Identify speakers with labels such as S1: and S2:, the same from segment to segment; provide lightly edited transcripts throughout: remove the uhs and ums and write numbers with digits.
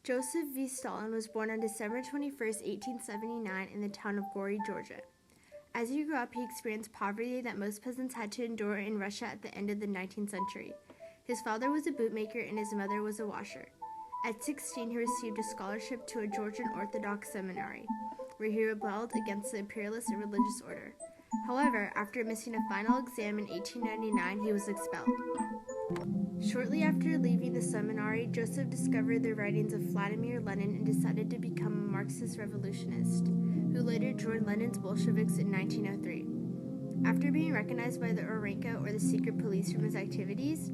S1: Joseph V. Stalin was born on December 21st, 1879 in the town of Gori, Georgia. As he grew up, he experienced poverty that most peasants had to endure in Russia at the end of the 19th century. His father was a bootmaker and his mother was a washer. At 16, he received a scholarship to a Georgian Orthodox seminary, where he rebelled against the imperialist and religious order. However, after missing a final exam in 1899, he was expelled. Shortly after leaving the seminary, Joseph discovered the writings of Vladimir Lenin and decided to become a Marxist revolutionist, who later joined Lenin's Bolsheviks in 1903. After being recognized by the Orenka, or the secret police, from his activities,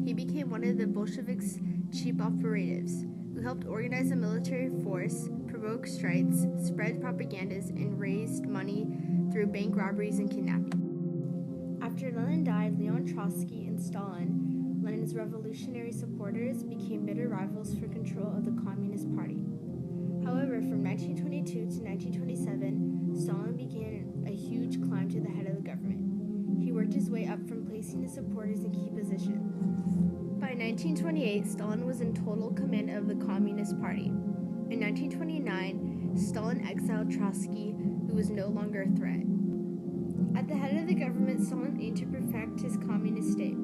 S1: he became one of the Bolsheviks' chief operatives, who helped organize a military force, provoke strikes, spread propagandas, and raised money through bank robberies and kidnapping. After Lenin died, Leon Trotsky and Stalin, Lenin's revolutionary supporters, became bitter rivals for control of the Communist Party. However, from 1922 to 1927, Stalin began a huge climb to the head of the government. He worked his way up from placing his supporters in key positions. By 1928, Stalin was in total command of the Communist Party. In 1929, Stalin exiled Trotsky, who was no longer a threat. At the head of the government, Stalin aimed to perfect his communist state.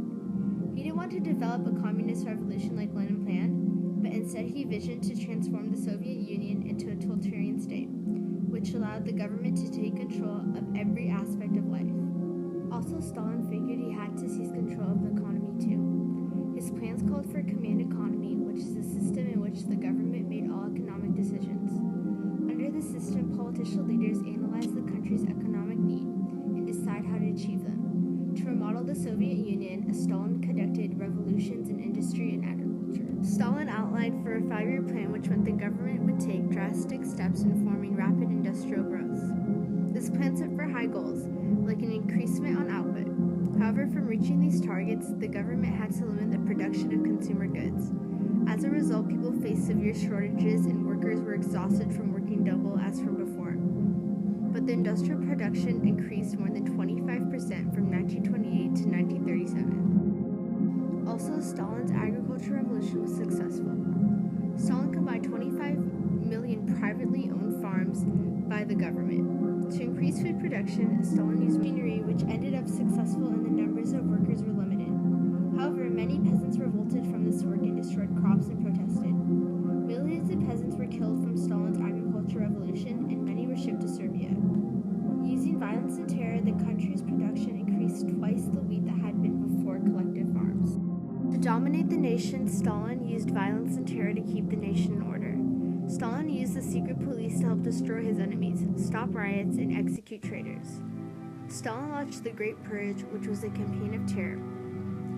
S1: He didn't want to develop a communist revolution like Lenin planned, but instead he visioned to transform the Soviet Union into a totalitarian state, which allowed the government to take control of every aspect of life. Also, Stalin figured he had to seize control of the economy too. His plans called for a command economy, which is a system in which the government made all economic decisions. Under the system, political leaders analyzed the country's economic need and decide how to achieve them. To remodel the Soviet Union, Stalin conducted revolutions in industry and agriculture. Stalin outlined for a 5-year plan which meant the government would take drastic steps in forming rapid industrial growth. This plan set for high goals, like an increasement on output. However, from reaching these targets, the government had to limit the production of consumer goods. As a result, people faced severe shortages and workers were exhausted from working double as from before. But the industrial production increased more than 25% from 1928 to 1937. Also, Stalin's agricultural revolution was successful. Stalin combined 25 million privately owned farms by the government. To increase food production, Stalin used machinery, which ended up successful, and the numbers of workers were limited. However, many peasants revolted from this work and destroyed crops and protested. Millions of peasants were killed from Stalin's agricultural revolution, and many were shipped to Serbia. Using violence and terror, the country's production increased twice the wheat that had been before collective farms. To dominate the nation, Stalin used violence and terror to keep the nation in order. Stalin used the secret police to help destroy his enemies, stop riots, and execute traitors. Stalin launched the Great Purge, which was a campaign of terror,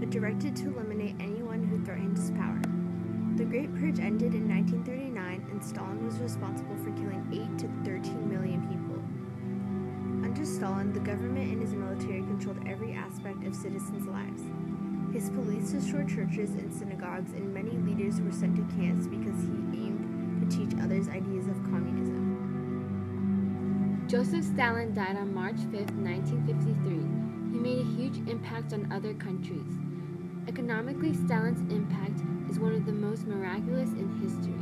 S1: directed to eliminate anyone who threatened his power. The Great Purge ended in 1939, and Stalin was responsible for killing 8 to 13 million people. Under Stalin, the government and his military controlled every aspect of citizens' lives. His police destroyed churches and synagogues, and many leaders were sent to camps because he aimed to teach others ideas of communism.
S2: Joseph Stalin died on March 5, 1953. He made a huge impact on other countries. Economically, Stalin's impact is one of the most miraculous in history.